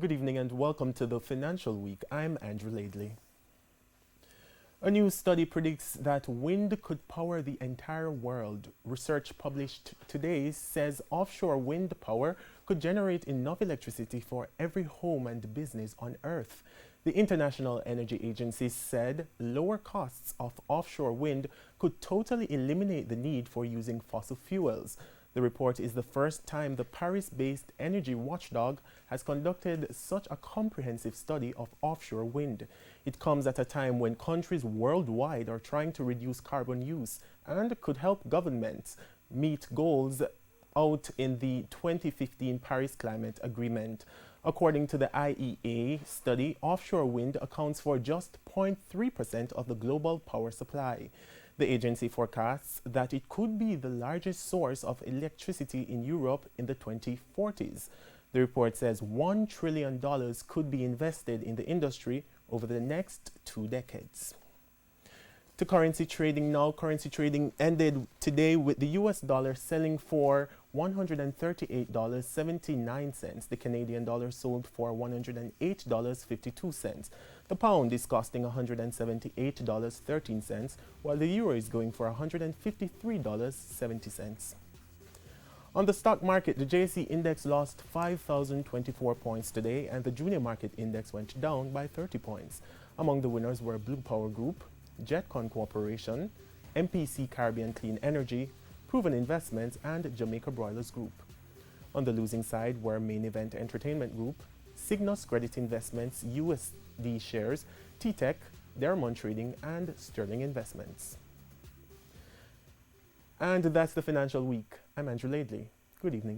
Good evening and welcome to the Financial Week. I'm Andrew Laidley. A new study predicts that wind could power the entire world. Research published today says offshore wind power could generate enough electricity for every home and business on Earth. The International Energy Agency said lower costs of offshore wind could totally eliminate the need for using fossil fuels. The report is the first time the Paris-based energy watchdog has conducted such a comprehensive study of offshore wind. It comes at a time when countries worldwide are trying to reduce carbon use and could help governments meet goals out in the 2015 Paris Climate Agreement. According to the IEA study, offshore wind accounts for just 0.3% of the global power supply. The agency forecasts that it could be the largest source of electricity in Europe in the 2040s. The report says $1 trillion could be invested in the industry over the next 2 decades. To currency trading now. Currency trading ended today with the US dollar selling for $138.79. The Canadian dollar sold for $108.52. The pound is costing $178.13, while the euro is going for $153.70. On the stock market, the JSE index lost 5,024 points today, and the junior market index went down by 30 points. Among the winners were Blue Power Group, Jetcon Corporation, MPC Caribbean Clean Energy, Proven Investments, and Jamaica Broilers Group. On the losing side were Main Event Entertainment Group, Cygnus Credit Investments, USD Shares, T-Tech, Dermont Trading, and Sterling Investments. And that's the Financial Week. I'm Andrew Laidley. Good evening.